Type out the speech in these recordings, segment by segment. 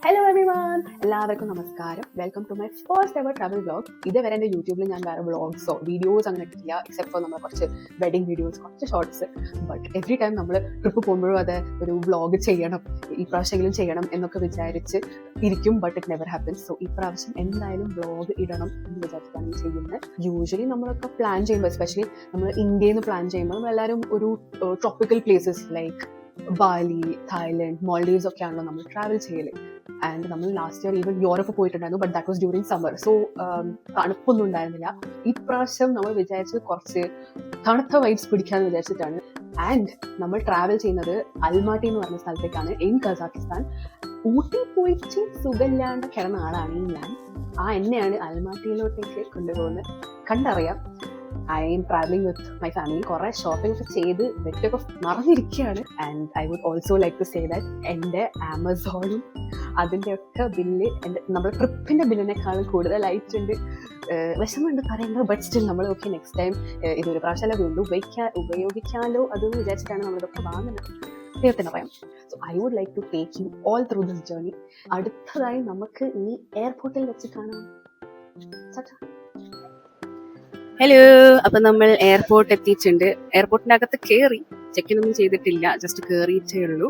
Hello everyone, എല്ലാവർക്കും നമസ്കാരം. Welcome to my first ever travel vlog. ഇതുവരെ എൻ്റെ യൂട്യൂബിൽ ഞാൻ വേറെ വ്ളോഗ്സോ വീഡിയോസ് അങ്ങനെ ഇട്ടില്ല, എക്സെപ്റ്റ് ഫോർ നമ്മൾ കുറച്ച് വെഡിങ് വീഡിയോസ്, കുറച്ച് ഷോർട്സ്. ബട്ട് എവറി ടൈം നമ്മൾ ട്രിപ്പ് പോകുമ്പോഴും അത് ഒരു വ്ളോഗ് ചെയ്യണം, ഈ പ്രാവശ്യമെങ്കിലും ചെയ്യണം എന്നൊക്കെ വിചാരിച്ച് ഇരിക്കും. But it never happens. So ഈ പ്രാവശ്യം എന്തായാലും വ്ളോഗ് ഇടണം എന്ന് വിചാരിച്ചിട്ടാണ് ചെയ്യുന്നത്. യൂഷ്വലി നമ്മളൊക്കെ പ്ലാൻ ചെയ്യുമ്പോൾ, എസ്പെഷ്യലി നമ്മൾ ഇന്ത്യയിൽ നിന്ന് പ്ലാൻ ചെയ്യുമ്പോൾ നമ്മളെല്ലാവരും ഒരു tropical places like Bali, Thailand, Maldives ഒക്കെയാണല്ലോ നമ്മൾ ട്രാവൽ ചെയ്യല്. ആൻഡ് നമ്മൾ ലാസ്റ്റ് ഇയർ ഈവൻ യൂറോപ്പ് പോയിട്ടുണ്ടായിരുന്നു, but that was during summer. So തണുപ്പൊന്നും ഉണ്ടായിരുന്നില്ല. ഇപ്രാവശ്യം നമ്മൾ വിചാരിച്ചത് കുറച്ച് തണുത്ത വൈബ്സ് പിടിക്കാന്ന് വിചാരിച്ചിട്ടാണ്. ആൻഡ് നമ്മൾ ട്രാവൽ ചെയ്യുന്നത് അൽമാട്ടി എന്ന് പറഞ്ഞ സ്ഥലത്തേക്കാണ്, ഇൻ കസാക്കിസ്ഥാൻ. ഊട്ടി പോയിട്ട് സുഖമില്ലാണ്ട് കിടന്ന ആളാണ് ഞാൻ. എന്നെയാണ് അൽമാട്ടിയിലോട്ടേക്ക് കൊണ്ടുപോകുന്നത്. കണ്ടറിയാം. I am travelling with my family. കുറേ ഷോപ്പിംഗ് ഒക്കെ ചെയ്ത് വെറ്റൊക്കെ നിറഞ്ഞിരിക്കുകയാണ്. And I would also like to say that എൻ്റെ ആമസോണും അതിൻ്റെ ഒക്കെ ബില്ല് നമ്മുടെ ട്രിപ്പിൻ്റെ ബില്ലിനേക്കാളും കൂടുതലായിട്ടുണ്ട്. വിഷമമുണ്ട് പറയുന്നത്, ബട്ട് സ്റ്റിൽ നമ്മൾ ഓക്കെ നെക്സ്റ്റ് ടൈം ഇതൊരു പ്രാവശ്യമല്ല വീണ്ടും ഉപയോഗിക്കാമല്ലോ അതെന്ന് വിചാരിച്ചിട്ടാണ് നമ്മളിതൊക്കെ വാങ്ങുന്നത്. ദൈവത്തിന് പറയാം. So I would like to take you all through this journey. അടുത്തതായി നമുക്ക് ഇനി എയർപോർട്ടിൽ വെച്ച് കാണാം. ഹലോ, അപ്പൊ നമ്മൾ എയർപോർട്ട് എത്തിയിട്ടുണ്ട്. എയർപോർട്ടിൻ്റെ അകത്ത് കയറി, ചെക്ക് ഇൻ ഒന്നും ചെയ്തിട്ടില്ല, ജസ്റ്റ് കയറിയിട്ടേ ഉള്ളൂ.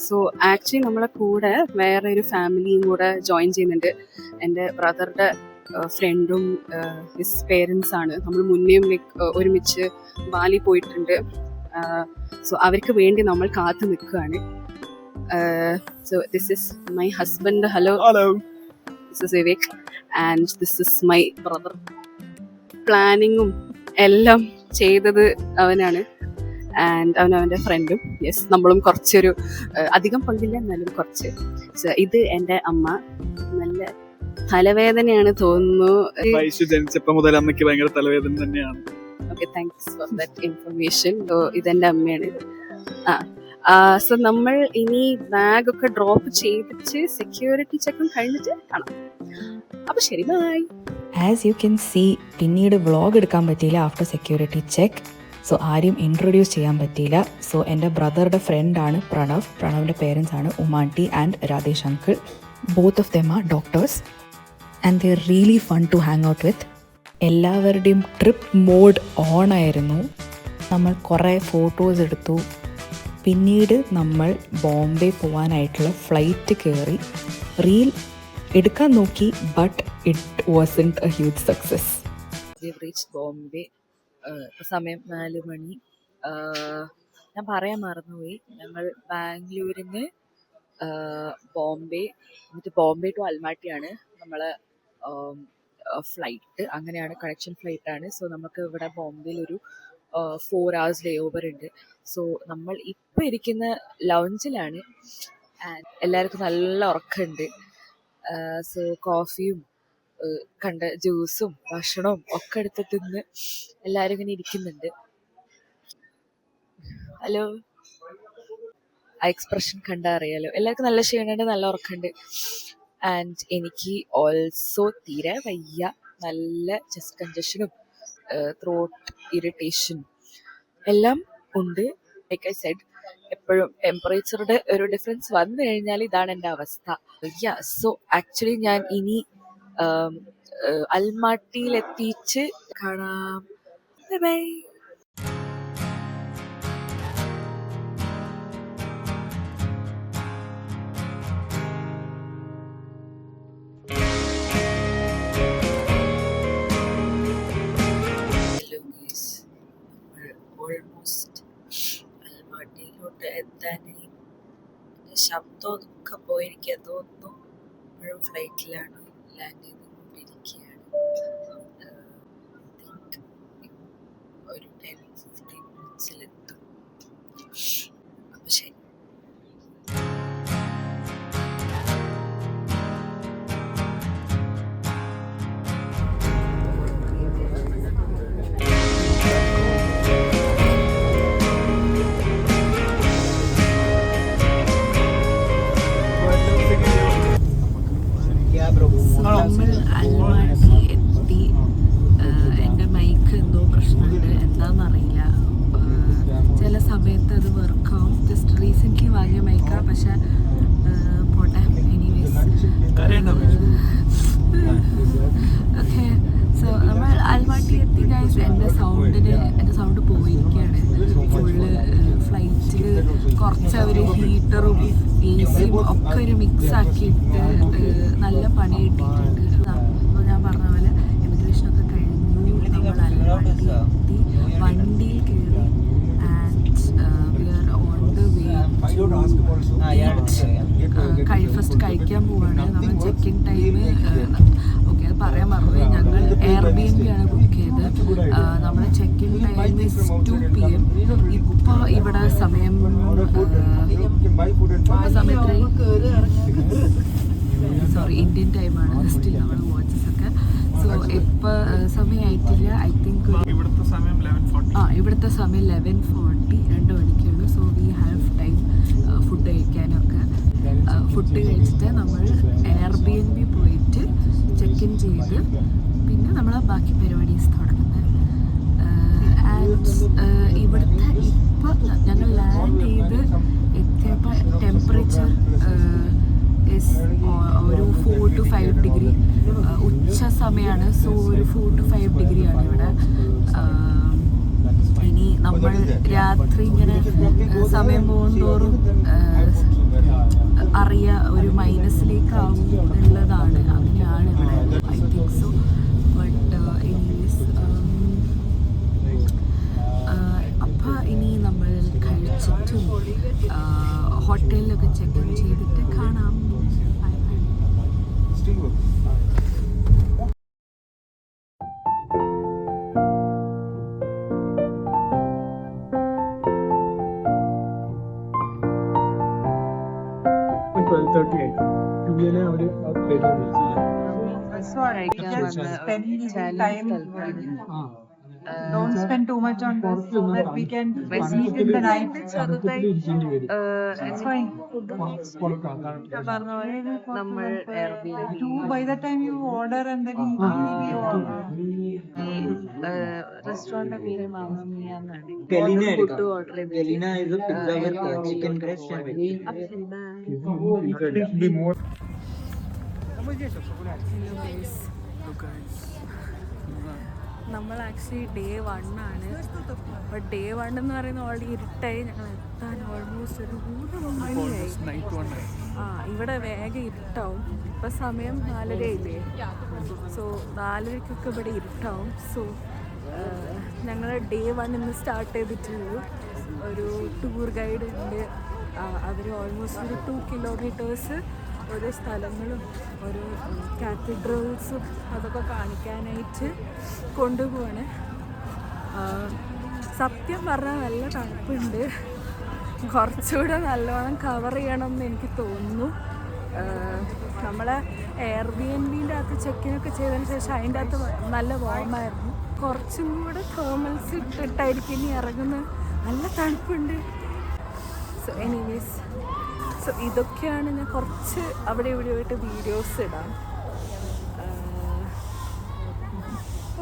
സോ ആക്ച്വലി നമ്മളെ കൂടെ വേറെ ഒരു ഫാമിലിയും കൂടെ ജോയിൻ ചെയ്യുന്നുണ്ട്. എൻ്റെ ബ്രദറുടെ ഫ്രണ്ടും ഹിസ് പേരൻസ് ആണ്. നമ്മൾ മുന്നേയും ഒരുമിച്ച് ബാലി പോയിട്ടുണ്ട്. സോ അവർക്ക് വേണ്ടി നമ്മൾ കാത്തു നിൽക്കുകയാണ്. So this is my husband. Hello, this is Vivek and this is my brother. പ്ലാനിങ്ങും എല്ലാം ചെയ്തത് അവനാണ്. ആൻഡ് അവൻ്റെ ഫ്രണ്ടും. യെസ്, നമ്മളും കുറച്ചൊരു അധികം പങ്കില്ല, എന്നാലും കുറച്ച്. ഇത് എൻ്റെ അമ്മ. നല്ല തലവേദനയാണ് തോന്നുന്നു. ജനിച്ചപ്പോൾ മുതൽ അമ്മയ്ക്ക് ഭയങ്കര തലവേദന തന്നെയാണ്. Okay, thanks for that information. ഇതെൻ്റെ അമ്മയാണ്. സോ നമ്മൾ ഇനി ബാഗൊക്കെ ഡ്രോപ്പ് ചെയ്തിട്ട് സെക്യൂരിറ്റി ചെക്കും കഴിഞ്ഞിട്ട് കാണാം. അപ്പോൾ ശരി, bye. As you can see, പിന്നീട് വ്ളോഗ് എടുക്കാൻ പറ്റിയില്ല ആഫ്റ്റർ സെക്യൂരിറ്റി ചെക്ക്. സോ ആരെയും ഇൻട്രൊഡ്യൂസ് ചെയ്യാൻ പറ്റിയില്ല. സോ എൻ്റെ ബ്രദറുടെ ഫ്രണ്ടാണ് പ്രണവ്. പ്രണവിൻ്റെ പേരൻസ് ആണ് ഉമാട്ടി and Radhesh uncle. Both of them are doctors and they are really fun to hang out with. എല്ലാവരുടെയും ട്രിപ്പ് മോഡ് ഓൺ ആയിരുന്നു. നമ്മൾ കുറേ ഫോട്ടോസ് എടുത്തു. പിന്നീട് നമ്മൾ ബോംബെ പോകാനായിട്ടുള്ള ഫ്ലൈറ്റ് കയറി റീൽ എടുക്കാൻ നോക്കി, but it wasn't A huge success. Bombay സമയം 4 മണി. ഞാൻ പറയാൻ മറന്നുപോയി, ഞങ്ങൾ ബാംഗ്ലൂരിൽ നിന്ന് ബോംബെ, എന്നിട്ട് ബോംബെ ടു അൽമാട്ടിയാണ് നമ്മളെ ഫ്ലൈറ്റ്. അങ്ങനെയാണ്, കണക്ഷൻ ഫ്ലൈറ്റാണ്. സോ നമുക്ക് ഇവിടെ ബോംബെയിൽ ഒരു 4 hours ലേ ഓവർ ഉണ്ട്. സോ നമ്മൾ ഇപ്പോൾ ഇരിക്കുന്ന ലൗഞ്ചിലാണ്. ആൻഡ് എല്ലാവർക്കും നല്ല ഉറക്കമുണ്ട്. സോ കോഫിയും കണ്ട ജ്യൂസും ഭക്ഷണവും ഒക്കെ എടുത്ത് തിന്ന് എല്ലാവരും ഇങ്ങനെ ഇരിക്കുന്നുണ്ട്. ഹലോ, ആ എക്സ്പ്രഷൻ കണ്ടാൽ അറിയാലോ. എല്ലാവർക്കും നല്ല ക്ഷീണമുണ്ട്, നല്ല ഉറക്കമുണ്ട്. ആൻഡ് എനിക്ക് ഓൾസോ തീരെ വയ്യ. നല്ല ചെസ്റ്റ് കൺജഷനും ത്രോട്ട് ഇറിറ്റേഷനും എല്ലാം ഉണ്ട്. ലൈക്ക് ഐ സെഡ്, എപ്പോഴും ടെമ്പറേച്ചറുടെ ഒരു ഡിഫറൻസ് വന്നു കഴിഞ്ഞാൽ ഇതാണ് എൻ്റെ അവസ്ഥ. സോ ആക്ച്വലി ഞാൻ ഇനി അൽമാട്ടിയിലെത്തിച്ച് കാണാം. ബൈ. ഓൾമോസ്റ്റ് അൽമാട്ടിയിലോട്ട് എത്താനായി. ശബ്ദമൊക്കെ പോയിരിക്കാൻ തോന്നുന്നു. ഇപ്പോഴും ഫ്ലൈറ്റിലാണ് ലാൻഡ് ചെയ്തുകൊണ്ടിരിക്കുകയാണ്. ഒരു 10-15 മിനിറ്റ്സിലെത്തും. അപ്പം ശരി. നമ്മൾ അൽമാട്ടി എത്തി. എൻ്റെ മൈക്ക് എന്തോ പ്രശ്നമുണ്ട്, എന്താണെന്നറിയില്ല. ചില സമയത്ത് അത് വർക്കാവും. ജസ്റ്റ് റീസെൻ്റ്ലി വാങ്ങിയ മൈക്കാണ്, പക്ഷേ പോട്ടെ. ടീം ഒക്കെ ഒരു മിക്സ് ആക്കിയിട്ട് നല്ല പണി കിട്ടിയിട്ടുണ്ട്. അപ്പോൾ ഞാൻ പറഞ്ഞ പോലെ ഇമിഗ്രേഷനൊക്കെ കഴിഞ്ഞു, നമ്മൾ അൽവാണ്ടി എത്തി, വണ്ടിയിൽ കയറി and we R on the way first കഴിക്കാൻ പോവാണ്. നമ്മൾ ചെക്കിംഗ് ടൈം ഓക്കെ അത് പറയാൻ മറന്നുപോയി, ഞങ്ങൾ Airbnb ആണ് ബുക്ക് ചെയ്തത്. നമ്മുടെ ചെക്കിംഗ് ടൈം 2 PM. ഇപ്പോൾ ഇവിടെ സമയം സോറി ഇന്ത്യൻ ടൈമാണ്, സ്റ്റിൽ നമ്മൾ വാച്ചസ് ഒക്കെ. സോ ഇപ്പോൾ സമയമായിട്ടില്ല. ഐ തിങ്ക് ഇവിടുത്തെ സമയം 11:40, 2 മണിക്കാണ്. So we have time food കഴിക്കാനൊക്കെ. ഫുഡ് കഴിച്ചിട്ട് നമ്മൾ Airbnb പോയിട്ട് ചെക്ക് ഇൻ ചെയ്ത് പിന്നെ നമ്മൾ ബാക്കി പരിപാടീസ് തുടങ്ങുന്നത്. ആൻഡ് ഇവിടുത്തെ ഇപ്പോൾ ഞങ്ങൾ ലാൻഡ് ചെയ്ത് എത്തിയപ്പോൾ ടെമ്പറേച്ചർ ഒരു 4 to 5 ഡിഗ്രി. ഉച്ച സമയമാണ്. സോ ഒരു 4 to 5 ഡിഗ്രിയാണ് ഇവിടെ. ഇനി നമ്മൾ രാത്രി ഇങ്ങനെ സമയം പോകുന്തോറും ഒരു മൈനസിലേക്കാവും എന്നുള്ളതാണ്. അങ്ങനെയാണ് ഇവിടെ, I think so. But anyways അപ്പം ഇനി നമ്മൾ കഴിച്ചിട്ടും ഹോട്ടലിലൊക്കെ ചെക്ക് ഇൻ ചെയ്തിട്ട് കാണാം. Don't spend too much on this so that we can sleep in the night. It's fine. By the time you order and then you order. Restaurant പേര് മാമമിയ എന്നാണ്. Food order ചെയ്ത് chicken breast and നമ്മൾ actually day 1 ആണ്. But day 1 എന്ന് പറയുന്നത് already ഇരുട്ടായി. ഞങ്ങൾ എത്താൻ ഓൾമോസ്റ്റ് ഒരു 3 മണിയായി. ഇവിടെ വേഗം ഇരുട്ടാവും. ഇപ്പം സമയം 4:30 ഇല്ലേ. സോ 4:30 ഇവിടെ ഇരുട്ടാവും. സോ ഞങ്ങൾ ഡേ 1 ഇന്ന് സ്റ്റാർട്ട് ചെയ്തിട്ടുള്ളൂ. ഒരു ടൂർ ഗൈഡ് ഉണ്ട്. അവർ ഓൾമോസ്റ്റ് ഒരു 2 കിലോമീറ്റേഴ്സ് ഓരോ സ്ഥലങ്ങളും ഓരോ കാത്തഡ്രൽസും അതൊക്കെ കാണിക്കാനായിട്ട് കൊണ്ടുപോവാണ്. സത്യം പറഞ്ഞാൽ നല്ല തണുപ്പുണ്ട്. കുറച്ചുകൂടെ നല്ലോണം കവർ ചെയ്യണം എന്ന് എനിക്ക് തോന്നുന്നു. നമ്മളെ Airbnbൻ്റെ അകത്ത് ചെക്കിനൊക്കെ ചെയ്തതിന് ശേഷം അതിൻ്റെ അകത്ത് നല്ല വാർമായിരുന്നു. കുറച്ചും കൂടെ തേർമൽസ് ഇട്ടിട്ടായിരിക്കും ഇനി ഇറങ്ങുന്നത്. നല്ല തണുപ്പുണ്ട്. സോ എനിവേസ് സോ ഇതൊക്കെയാണ്. ഞാൻ കുറച്ച് അവിടെ ഇവിടെ ആയിട്ട് വീഡിയോസ് ഇടാം.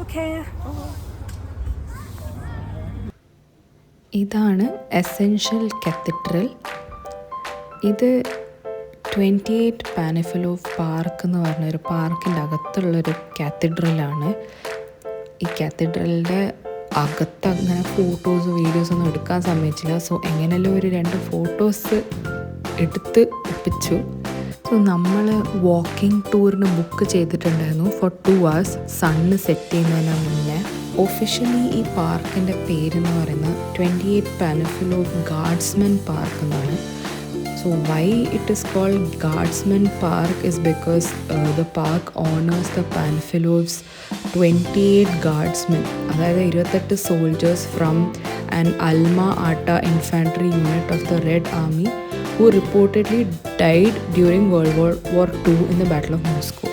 ഓക്കെ, ഇതാണ് എസെൻഷ്യൽ കത്തീഡ്രൽ. ഇത് 28 പാനിഫലോവ് പാർക്ക് എന്ന് പറഞ്ഞൊരു പാർക്കിൻ്റെ അകത്തുള്ളൊരു കാത്തീഡ്രലാണ്. ഈ കാത്തീഡ്രലിൻ്റെ അകത്ത് അങ്ങനെ ഫോട്ടോസ് വീഡിയോസൊന്നും എടുക്കാൻ സമ്മതിച്ചില്ല. സോ എങ്ങനെയല്ലോ ഒരു 2 ഫോട്ടോസ് എടുത്ത് ഒപ്പിച്ചു. സോ നമ്മൾ വാക്കിംഗ് ടൂറിന് ബുക്ക് ചെയ്തിട്ടുണ്ടായിരുന്നു ഫോർ 2 hours സണ്ണ് സെറ്റ് ചെയ്യുന്നതിന് മുന്നേ. ഒഫീഷ്യലി ഈ പാർക്കിൻ്റെ പേരെന്ന് പറയുന്നത് 28 പാനിഫലോവ് ഗാർഡ്സ്മെൻ പാർക്ക് എന്നാണ്. So why it is called Guardsmen Park is because the park honors the Panifilovs 28 guardsmen, അതായത് 28 soldiers from an Alma Ata infantry unit of the Red Army who reportedly died during World War II in the Battle of Moscow.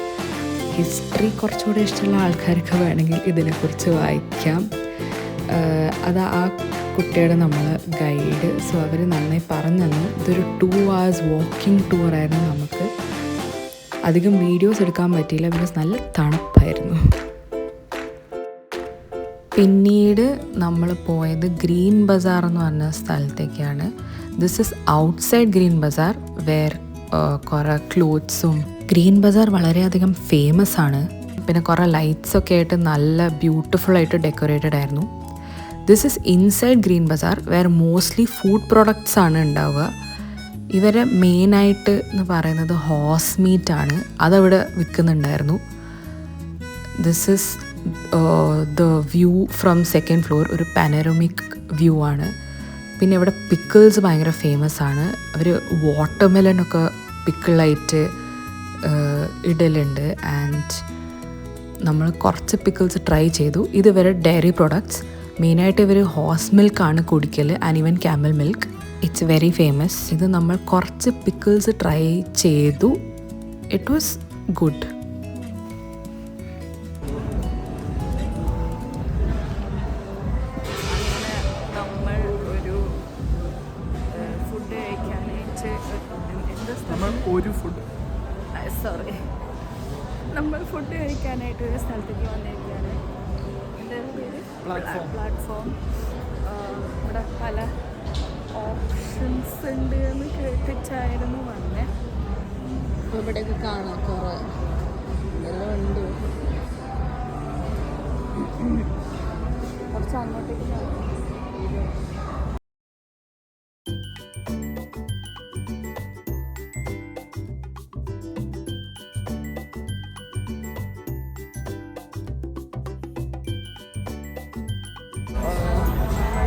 History കുറച്ചുകൂടെ ഇഷ്ടമുള്ള ആൾക്കാർക്ക് വേണമെങ്കിൽ ഇതിനെക്കുറിച്ച് വായിക്കാം. അത് ആ കുട്ടിയുടെ നമ്മൾ ഗൈഡ്. സോ അവർ നന്നായി പറഞ്ഞു തന്നു. ഇതൊരു 2 hours വാക്കിംഗ് ടൂറായിരുന്നു. നമുക്ക് അധികം വീഡിയോസ് എടുക്കാൻ പറ്റിയില്ല, ബിക്കോസ് നല്ല തണുപ്പായിരുന്നു. പിന്നീട് നമ്മൾ പോയത് ഗ്രീൻ ബസാർ എന്ന് പറഞ്ഞ സ്ഥലത്തേക്കാണ്. This is outside Green Bazaar where കുറേ ക്ലോത്ത്സും. ഗ്രീൻ ബസാർ വളരെയധികം ഫേമസ് ആണ്. പിന്നെ കുറേ ലൈറ്റ്സൊക്കെ ആയിട്ട് നല്ല ബ്യൂട്ടിഫുള്ളായിട്ട് ഡെക്കറേറ്റഡ് ആയിരുന്നു. This is inside Green Bazaar where mostly food products ആണ് ഉണ്ടാവുക. ഇവരെ മെയിനായിട്ട് എന്ന് പറയുന്നത് ഹോസ് മീറ്റാണ്. അതവിടെ വിൽക്കുന്നുണ്ടായിരുന്നു. This is the view from second floor. ഒരു പാനറോമിക് വ്യൂ ആണ്. പിന്നെ ഇവിടെ പിക്കിൾസ് ഭയങ്കര ഫേമസ് ആണ്. അവർ വാട്ടർമെലനൊക്കെ പിക്കിളായിട്ട് ഇടലുണ്ട്. ആൻഡ് നമ്മൾ കുറച്ച് പിക്കിൾസ് ട്രൈ ചെയ്തു. ഇതുവരെ ഡയറി പ്രൊഡക്ട്സ് മെയിനായിട്ട് ഇവർ ഹോസ് മിൽക്കാണ് കുടിക്കൽ and even camel milk. It's very famous. ഇത് നമ്മൾ കുറച്ച് പിക്കിൾസ് ട്രൈ ചെയ്തു. It was good. നമ്മൾ ഒരു ഫുഡ് കഴിക്കാനായിട്ട് നമ്മൾ ഫുഡ് കഴിക്കാനായിട്ട് ഒരു സ്ഥലത്തേക്ക് വന്നിരിക്കുകയാണ്. എൻ്റെ പേര് പ്ലാറ്റ്ഫോം. ഇവിടെ പല ഓപ്ഷൻസ് ഉണ്ട് എന്ന് കേട്ടിട്ടായിരുന്നു വന്നേ. ഇവിടെയൊക്കെ കാണാം കുറേ എല്ലാം ഉണ്ട്. കുറച്ച് അങ്ങോട്ടേക്ക് കാണാം.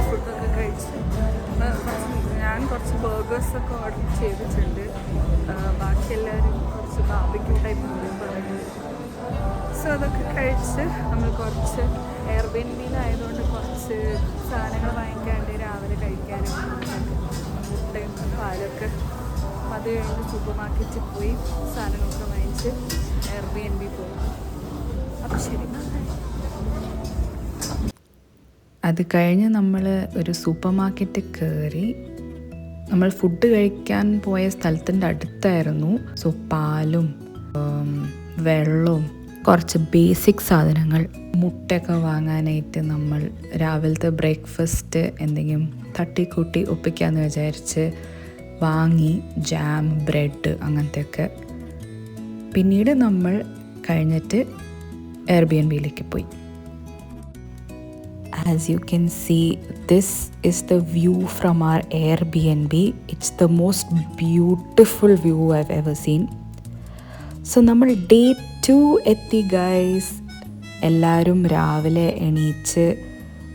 ഫുഡൊക്കെ കഴിച്ച് ഞാൻ കുറച്ച് ബർഗേഴ്സൊക്കെ ഓർഡർ ചെയ്തിട്ടുണ്ട്. ബാക്കി എല്ലാവരും കുറച്ച് ബാർബിക്യൂ ടൈപ്പ് ഫുഡ് പറയുന്നത്. സോ അതൊക്കെ കഴിച്ച് നമ്മൾ കുറച്ച് എയർബിഎൻബിയിലായതുകൊണ്ട് കുറച്ച് സാധനങ്ങൾ വാങ്ങിക്കാണ്ട് രാവിലെ കഴിക്കാനും മുട്ടയും പാലൊക്കെ. അത് കഴിഞ്ഞ് സൂപ്പർ മാർക്കറ്റിൽ പോയി സാധനങ്ങളൊക്കെ വാങ്ങിച്ച് എയർബിഎൻബി പോകും. അപ്പോൾ ശരി. അത് കഴിഞ്ഞ് നമ്മൾ ഒരു സൂപ്പർ മാർക്കറ്റിൽ കയറി. നമ്മൾ ഫുഡ് കഴിക്കാൻ പോയ സ്ഥലത്തിൻ്റെ അടുത്തായിരുന്നു. സോ പാലും വെള്ളവും കുറച്ച് ബേസിക് സാധനങ്ങൾ മുട്ടയൊക്കെ വാങ്ങാനായിട്ട് നമ്മൾ രാവിലത്തെ ബ്രേക്ക്ഫാസ്റ്റ് എന്തെങ്കിലും തട്ടിക്കൂട്ടി ഒപ്പിക്കാമെന്ന് വിചാരിച്ച് വാങ്ങി. ജാം, ബ്രെഡ് അങ്ങനത്തെയൊക്കെ. പിന്നീട് നമ്മൾ കഴിഞ്ഞിട്ട് എയർബിഎൻബിയിലേക്ക് പോയി. As you can see, this is the view from our Airbnb. It's the most beautiful view I've ever seen. So നമ്മൾ day 2 എത്തി ഗൈസ്. എല്ലാവരും രാവിലെ എണീച്ച്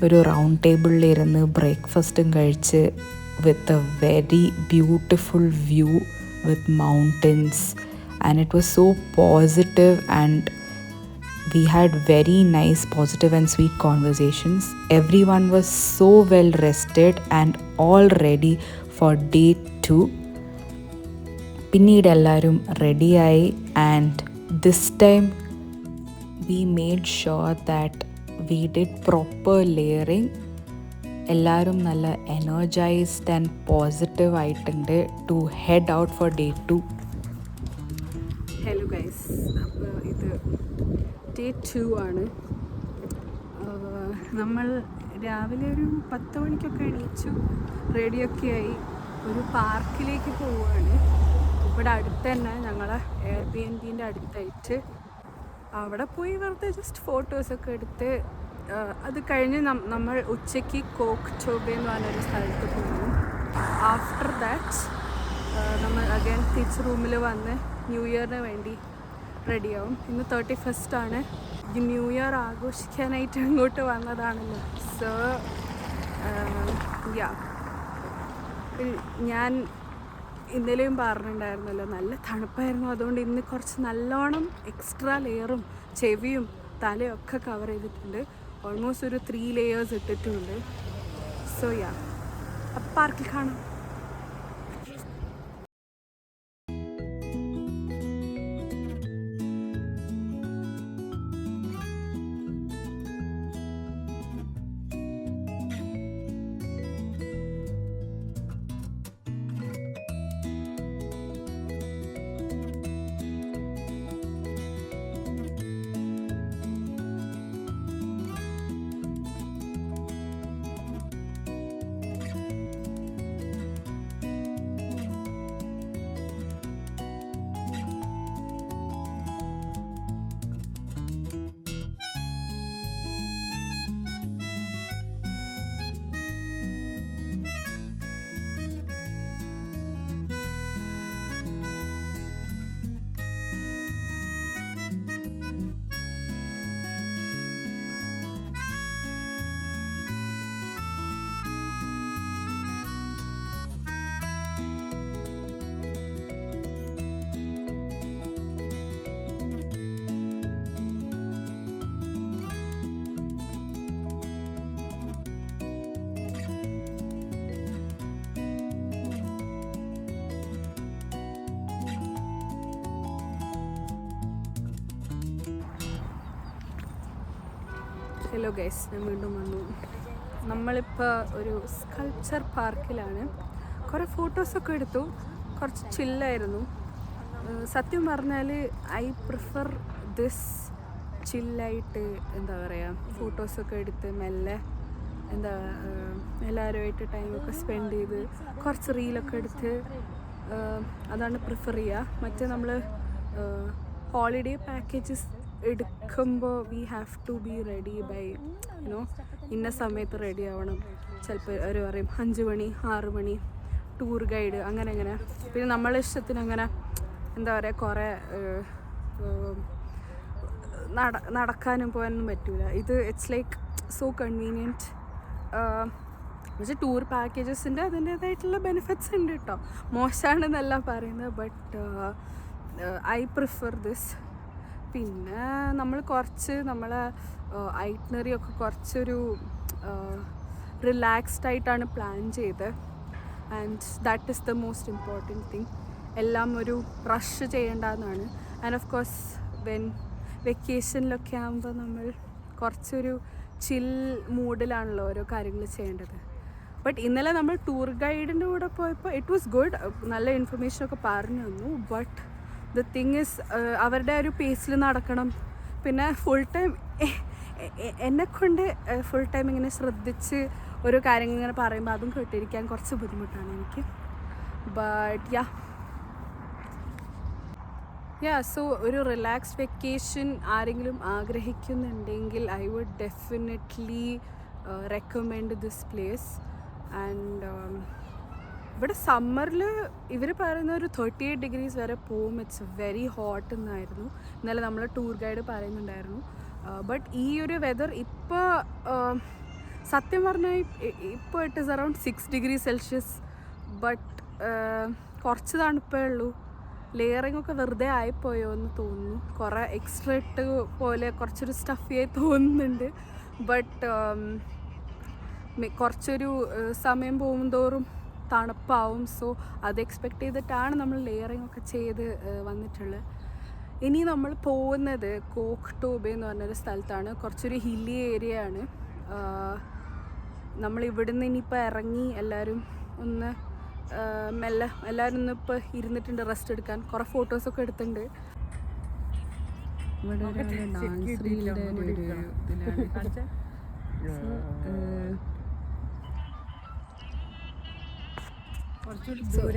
ഒരു റൗണ്ട് ടേബിളിലിരുന്ന് ബ്രേക്ക്ഫാസ്റ്റും കഴിച്ച് with a very beautiful view with mountains. And it was so positive and we had very nice, positive and sweet conversations. Everyone was so well rested and all ready for day 2. പിന്നീട് എല്ലാവരും റെഡിയായി. And this time we made sure that we did proper layering. എല്ലാവരും നല്ല energized and positive ആയിട്ടുണ്ട് to head out for day 2. Hello guys, അപ്പോൾ ഇത് day 2 ആണ്. നമ്മൾ രാവിലെ ഒരു 10 മണിക്കൊക്കെ എണീച്ചു, റെഡിയൊക്കെ ആയി ഒരു പാർക്കിലേക്ക് പോവുകയാണ്. ഇവിടെ അടുത്ത് തന്നെ ഞങ്ങളെ എയർബിഎൻബിൻ്റെ അടുത്തായിട്ട്. അവിടെ പോയി വെറുതെ ജസ്റ്റ് ഫോട്ടോസൊക്കെ എടുത്ത് അത് കഴിഞ്ഞ് നമ്മൾ ഉച്ചയ്ക്ക് കോക്ക് ചോബെ എന്ന് പറഞ്ഞൊരു സ്ഥലത്ത് പോകും. ആഫ്റ്റർ ദാറ്റ് നമ്മൾ അഗൈൻ തിരിച്ച് റൂമിൽ വന്ന് ന്യൂ ഇയറിന് വേണ്ടി റെഡിയാവും. ഇന്ന് 31st ആണ്. ഈ ന്യൂ ഇയർ ആഘോഷിക്കാനായിട്ട് ഇങ്ങോട്ട് വന്നതാണല്ലോ. സോ ഞാൻ ഇന്നലെയും പറഞ്ഞിട്ടുണ്ടായിരുന്നല്ലോ നല്ല തണുപ്പായിരുന്നു. അതുകൊണ്ട് ഇന്ന് കുറച്ച് നല്ലോണം എക്സ്ട്രാ ലെയറും ചെവിയും തലയൊക്കെ കവർ ചെയ്തിട്ടുണ്ട്. ഓൾമോസ്റ്റ് ഒരു 3 ലെയേഴ്സ് ഇട്ടിട്ടുണ്ട്. സോ അപ്പം പാർക്കിൽ കാണാം. ഹലോ ഗൈസ്, ഞാൻ വീണ്ടും വന്നു. നമ്മളിപ്പോൾ ഒരു സ്കൾപ്ചർ പാർക്കിലാണ്. കുറേ ഫോട്ടോസൊക്കെ എടുത്തു, കുറച്ച് ചില്ലായിരുന്നു. സത്യം പറഞ്ഞാൽ ഐ പ്രിഫർ ദിസ് ചില്ലായിട്ട്. എന്താ പറയുക, ഫോട്ടോസൊക്കെ എടുത്ത് മെല്ലെ എല്ലാവരുമായിട്ട് ടൈമൊക്കെ സ്പെൻഡ് ചെയ്ത് കുറച്ച് റീലൊക്കെ എടുത്ത് അതാണ് പ്രിഫർ ചെയ്യുക. മറ്റേ നമ്മൾ ഹോളിഡേ പാക്കേജസ് എടുക്കുമ്പോൾ we have to be ready by ഇന്ന സമയത്ത് റെഡി ആവണം. ചിലപ്പോൾ അവർ പറയും 5 മണി 6 മണി ടൂർ ഗൈഡ് അങ്ങനെ. പിന്നെ നമ്മളെ ഇഷ്ടത്തിന് അങ്ങനെ എന്താ പറയുക കുറേ നടക്കാനും പോകാനൊന്നും പറ്റില്ല. ഇത് ഇറ്റ്സ് ലൈക്ക് സോ കൺവീനിയൻറ്റ്. പക്ഷേ ടൂർ പാക്കേജസിൻ്റെ അതിൻ്റേതായിട്ടുള്ള ബെനിഫിറ്റ്സ് ഉണ്ട് കേട്ടോ, മോശമാണെന്നല്ല പറയുന്നത്. But I prefer this. പിന്നെ നമ്മൾ കുറച്ച് നമ്മളെ ഐറ്റ്നറിയൊക്കെ കുറച്ചൊരു റിലാക്സ്ഡ് ആയിട്ടാണ് പ്ലാൻ ചെയ്തത്. And that is the most important thing. എല്ലാം ഒരു റഷ് ചെയ്യേണ്ടതെന്നാണ്. ആൻഡ് ഓഫ് കോഴ്സ് വെക്കേഷനിലൊക്കെ ആകുമ്പോൾ നമ്മൾ കുറച്ചൊരു ചിൽ മൂഡിലാണല്ലോ ഓരോ കാര്യങ്ങൾ ചെയ്യേണ്ടത്. ബട്ട് ഇന്നലെ നമ്മൾ ടൂർ ഗൈഡിൻ്റെ കൂടെ പോയപ്പോൾ ഇറ്റ് വാസ് ഗുഡ്, നല്ല ഇൻഫർമേഷനൊക്കെ പറഞ്ഞു തന്നു. ബട്ട് ദ തിങ് ഇസ് അവരുടെ ഒരു പേസിൽ നടക്കണം. പിന്നെ ഫുൾ ടൈം എന്നെക്കൊണ്ട് ഫുൾ ടൈം ഇങ്ങനെ ശ്രദ്ധിച്ച് ഓരോ കാര്യങ്ങൾ ഇങ്ങനെ പറയുമ്പോൾ അതും കേട്ടിരിക്കാൻ കുറച്ച് ബുദ്ധിമുട്ടാണ് എനിക്ക്. ബട്ട് സോ ഒരു റിലാക്സ്ഡ് വെക്കേഷൻ ആരെങ്കിലും ആഗ്രഹിക്കുന്നുണ്ടെങ്കിൽ I would definitely recommend this place. And ഇവിടെ സമ്മറിൽ ഇവർ പറയുന്ന ഒരു 38 ഡിഗ്രീസ് വരെ പോവും. ഇറ്റ്സ് വെരി ഹോട്ട് എന്നായിരുന്നു ഇന്നലെ നമ്മൾ ടൂർ ഗൈഡ് പറയുന്നുണ്ടായിരുന്നു. ബട്ട് ഈ ഒരു വെതർ ഇപ്പോൾ സത്യം പറഞ്ഞാൽ ഇപ്പോൾ it is around 6 degree Celsius. But കുറച്ച് തണുപ്പേ ഉള്ളൂ. ലെയറിംഗ് ഒക്കെ വെറുതെ ആയിപ്പോയോ എന്ന് തോന്നുന്നു. കുറേ എക്സ്ട്രാ ഇട്ട് പോലെ കുറച്ചൊരു സ്റ്റഫിയായി തോന്നുന്നുണ്ട്. ബട്ട് കുറച്ചൊരു സമയം പോകുന്തോറും തണുപ്പാവും. സോ അത് എക്സ്പെക്റ്റ് ചെയ്തിട്ടാണ് നമ്മൾ ലെയറിംഗ് ഒക്കെ ചെയ്ത് വന്നിട്ടുള്ളത്. ഇനി നമ്മൾ പോകുന്നത് കോക്ടോബെ എന്ന് പറഞ്ഞൊരു സ്ഥലത്താണ്. കുറച്ചൊരു ഹില്ലി ഏരിയ ആണ്. നമ്മൾ ഇവിടുന്ന് ഇനിയിപ്പോൾ ഇറങ്ങി എല്ലാവരും ഒന്ന് മെല്ലെ എല്ലാവരും ഒന്ന് ഇപ്പോൾ ഇരുന്നിട്ടുണ്ട് റെസ്റ്റ് എടുക്കാൻ. കുറേ ഫോട്ടോസൊക്കെ എടുത്തിട്ടുണ്ട്. ഇവിടെ ഡാൻസ് റീലിൻ്റെ ഒരു ഇതിലാണ്.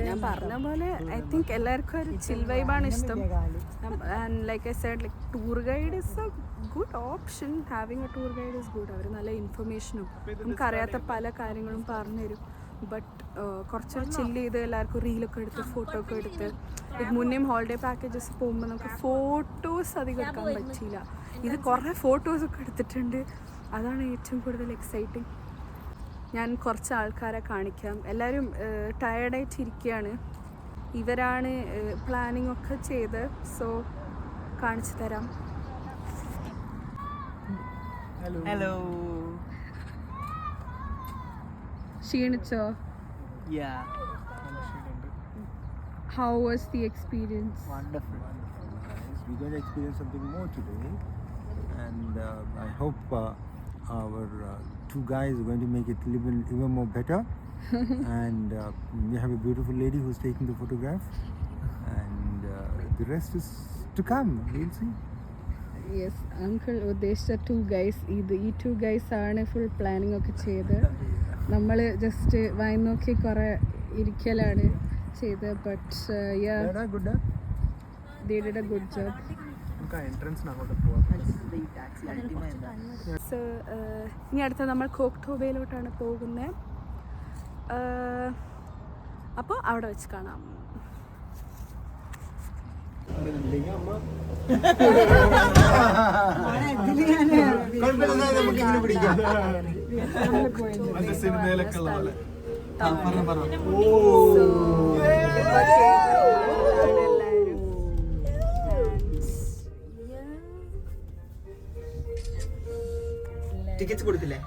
ഞാൻ പറഞ്ഞ പോലെ ഐ തിങ്ക് എല്ലാവർക്കും ഒരു ചിൽ വൈബാണ് ഇഷ്ടം. And like I said, like tour guide is a good option. Having a tour guide is good. അവർ നല്ല ഇൻഫർമേഷനും നമുക്കറിയാത്ത പല കാര്യങ്ങളും പറഞ്ഞു തരും. ബട്ട് കുറച്ചൊരു ചില്ല് ചെയ്ത് എല്ലാവർക്കും റീലൊക്കെ എടുത്ത് ഫോട്ടോ ഒക്കെ എടുത്ത് മുന്നേയും ഹോളിഡേ പാക്കേജസ് പോകുമ്പോൾ നമുക്ക് ഫോട്ടോസ് അധികം എടുക്കാൻ പറ്റിയില്ല. ഇത് കുറേ ഫോട്ടോസൊക്കെ എടുത്തിട്ടുണ്ട്. അതാണ് ഏറ്റവും കൂടുതൽ എക്സൈറ്റിങ്. ഞാൻ കുറച്ച് ആൾക്കാരെ കാണിക്കാം. എല്ലാവരും ടയേർഡായിട്ടിരിക്കുകയാണ്. ഇവരാണ് പ്ലാനിങ് ഒക്കെ ചെയ്ത്. സോ കാണിച്ചു തരാം. Hello. ക്ഷീണിച്ചോ? Yeah. How was the experience? Wonderful. Nice. We're going to experience something more today, and I hope our two guys are going to make it even more better. And we have a beautiful lady who's taking the photograph, and the rest is to come. We'll see. Yes, uncle ഉദ്ദേശിച്ച 2 guys ഈ 2 guys ആണ് full planning ഒക്കെ ചെയ്ത്. നമ്മൾ just വായി നോക്കി കുറേ ഇരിക്കലാണ് ചെയ്ത്. But they did a good job. So ഇനി അടുത്ത നമ്മൾ കോക്ടോബയിലോട്ടാണ് പോകുന്നത്. അപ്പോൾ അവിടെ വെച്ച് കാണാം. സിനിമയിലൊക്കെ ഉള്ള പോലെ. ടിക്കറ്റ്സ് കൊടുത്തില്ലേ?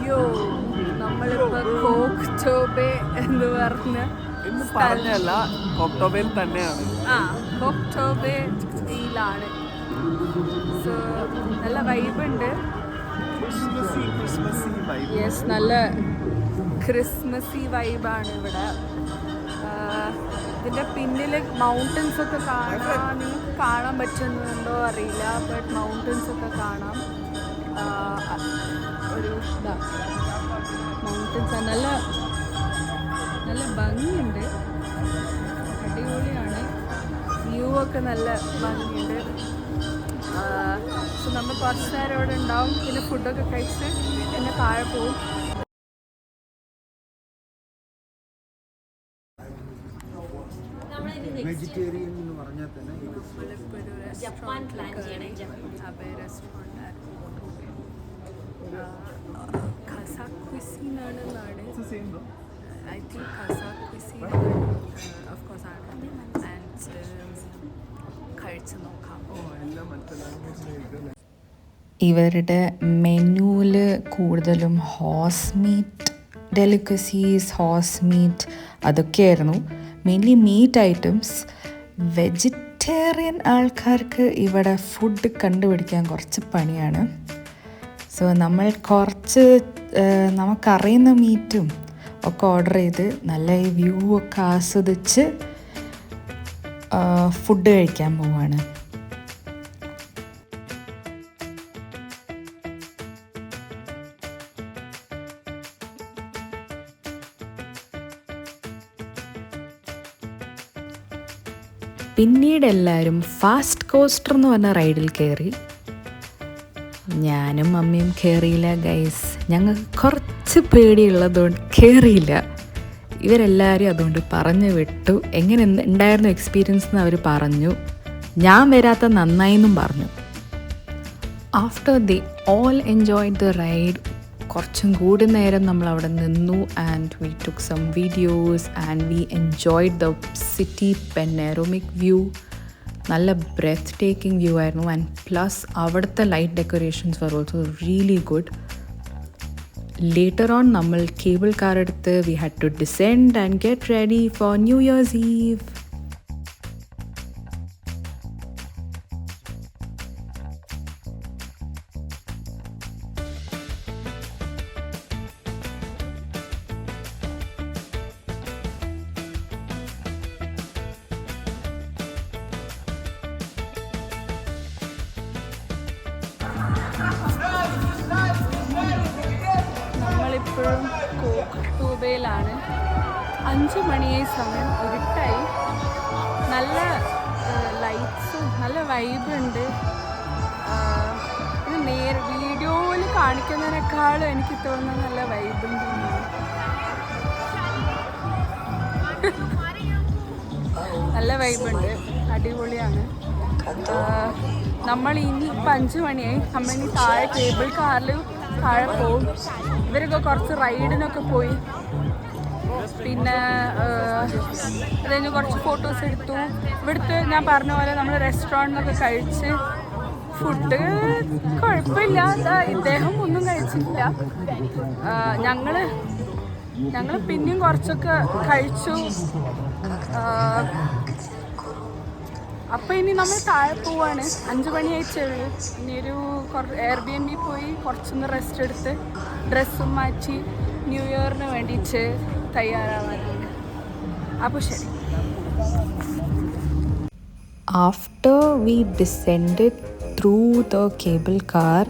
യോ നമ്മളിപ്പോ കോക്ടോബെ എന്ന് പറഞ്ഞ എന്ന് പറഞ്ഞല്ല ഒക്ടോബറിൽ തന്നെയാണ്. കോക്ടോബയിലാണ്. സോ നല്ല വൈബുണ്ട്. ക്രിസ്മസി വൈബ്. യെസ്, നല്ല ക്രിസ്മസി വൈബാണ് ഇവിടെ. ഇതിൻ്റെ പിന്നിൽ മൗണ്ടൻസ് ഒക്കെ കാണാം. നിങ്ങൾക്ക് കാണാൻ പറ്റുന്നുണ്ടോ അറിയില്ല, ബട്ട് മൗണ്ടൻസ് ഒക്കെ കാണാം. ഒരു ഇതാ മൗണ്ടൻസ് നല്ല നല്ല ഭംഗിയുണ്ട്, അടിപൊളിയാണ്. വ്യൂ ഒക്കെ നല്ല ഭംഗിയുണ്ട്. സോ നമ്മൾ കുറച്ച് നേരം ഇവിടെ ഉണ്ടാവും, പിന്നെ ഫുഡൊക്കെ കഴിച്ച് പിന്നെ താഴെ പോവും. വെജിറ്റേറിയൻ എന്ന് പറഞ്ഞാൽ തന്നെ ഖസാക്ക് ക്വിസീനാണ് നാട്. I think Kazakh cuisine of course ആണ്. ആൻഡ് കഴിച്ച് നോക്കാം. ഇവരുടെ മെനുവിൽ കൂടുതലും horse meat delicacies, horse meat അതൊക്കെയായിരുന്നു, മെയിൻലി മീറ്റ് ഐറ്റംസ്. വെജിറ്റേറിയൻ ആൾക്കാർക്ക് ഇവിടെ ഫുഡ് കണ്ടുപിടിക്കാൻ കുറച്ച് പണിയാണ്. സോ നമ്മൾ കുറച്ച് നമുക്കറിയുന്ന മീറ്റും ഒക്കെ ഓർഡർ ചെയ്ത് നല്ല വ്യൂ ഒക്കെ ആസ്വദിച്ച് ഫുഡ് കഴിക്കാൻ പോവാണ്. പിന്നീട് എല്ലാവരും ഫാസ്റ്റ് കോസ്റ്റർ എന്ന് പറഞ്ഞ റൈഡിൽ കയറി. ഞാനും മമ്മിയും കയറിയില്ല ഗൈസ്, ഞങ്ങൾക്ക് കുറച്ച് പേടിയുള്ളതുകൊണ്ട് കയറിയില്ല. ഇവരെല്ലാവരും അതുകൊണ്ട് പറഞ്ഞു വിട്ടു. എങ്ങനെ ഉണ്ടായിരുന്നു എക്സ്പീരിയൻസ് എന്ന് അവർ പറഞ്ഞു. ഞാൻ വരാത്ത നന്നായി എന്നും പറഞ്ഞു. After the all enjoyed the ride, കുറച്ചും കൂടി നേരം നമ്മൾ അവിടെ നിന്നു. And we took some videos and we enjoyed the city panoramic view. നല്ല ബ്രെത്ത് ടേക്കിംഗ് വ്യൂ ആയിരുന്നു. ആൻഡ് പ്ലസ് അവിടുത്തെ light decorations were also really good. Later on നമ്മൾ കേബിൾ കാർ എടുത്ത് we had to descend and get ready for new years Eve. നമ്മളിപ്പോഴും കോക്ടോബയിലാണ്. 5 മണിയായി, സമയം ഇരുട്ടായി. നല്ല ലൈറ്റ്സും നല്ല വൈബുണ്ട്. ഇത് വീഡിയോയിൽ കാണിക്കുന്നതിനേക്കാളും എനിക്ക് തോന്നുന്നത് നല്ല വൈബുണ്ട്. നല്ല വൈബുണ്ട്, അടിപൊളിയാണ്. നമ്മൾ ഇനി ഇപ്പം 5 മണിയായി. നമ്മളിനി താഴെ കേബിൾ കാറിൽ താഴെ പോവും. ഇവരൊക്കെ കുറച്ച് റൈഡിനൊക്കെ പോയി. പിന്നെ അതിന് കുറച്ച് ഫോട്ടോസ് എടുത്തു. ഇവിടുത്തെ ഞാൻ പറഞ്ഞ പോലെ നമ്മൾ റെസ്റ്റോറൻറ്റിലൊക്കെ കഴിച്ച് ഫുഡ് കുഴപ്പമില്ല. ഇദ്ദേഹം ഒന്നും കഴിച്ചിട്ടില്ല. ഞങ്ങൾ പിന്നെയും കുറച്ചൊക്കെ കഴിച്ചു. അപ്പോൾ ഇനി നമ്മൾ താഴെ പോവാണ്. 5 മണിയായിട്ടേ ഉള്ളൂ. ഇനി ഒരു എയർബിഎൻബി പോയി കുറച്ചൊന്ന് റെസ്റ്റ് എടുത്ത് ഡ്രസ്സും മാറ്റി ന്യൂ ഇയറിന് വേണ്ടിയിട്ട് തയ്യാറാവാനുണ്ട്. അപ്പോൾ ശരി. After V descended through the cable car,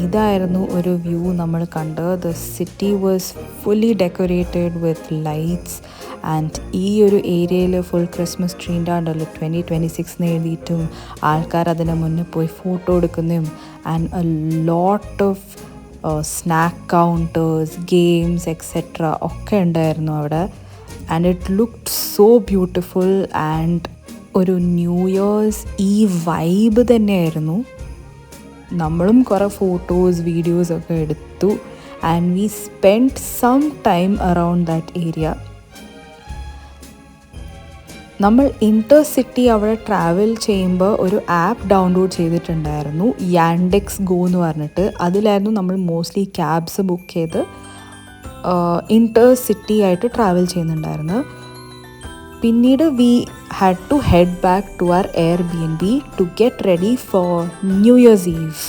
ഇതായിരുന്നു ഒരു വ്യൂ നമ്മൾ കണ്ടത്. The city was fully decorated with lights. And ഈ ഒരു ഏരിയയിൽ ഫുൾ ക്രിസ്മസ് ട്രീൻ്റെ ഉണ്ടല്ലോ 2026 എഴുതിയിട്ടും ആൾക്കാർ അതിന് മുന്നേ പോയി ഫോട്ടോ എടുക്കുന്നതും. And a lot of snack counters, games etcetera ഒക്കെ ഉണ്ടായിരുന്നു അവിടെ. And it looked so beautiful. And ഒരു ന്യൂ ഇയേഴ്സ് ഈ വൈബ് തന്നെയായിരുന്നു. നമ്മളും കുറേ ഫോട്ടോസ് വീഡിയോസ് ഒക്കെ എടുത്തു. And we spend some time around that area. നമ്മൾ ഇൻ്റർസിറ്റി അവിടെ ട്രാവൽ ചെയ്യുമ്പോൾ ഒരു ആപ്പ് ഡൗൺലോഡ് ചെയ്തിട്ടുണ്ടായിരുന്നു, യാൻഡെക്സ് ഗോ എന്ന് പറഞ്ഞിട്ട്. അതിലായിരുന്നു നമ്മൾ മോസ്റ്റ്ലി ക്യാബ്സ് ബുക്ക് ചെയ്ത് ഇൻ്റർസിറ്റി ആയിട്ട് ട്രാവൽ ചെയ്യുന്നുണ്ടായിരുന്നു. പിന്നീട് we had to head back to our Airbnb to get ready for new years eve.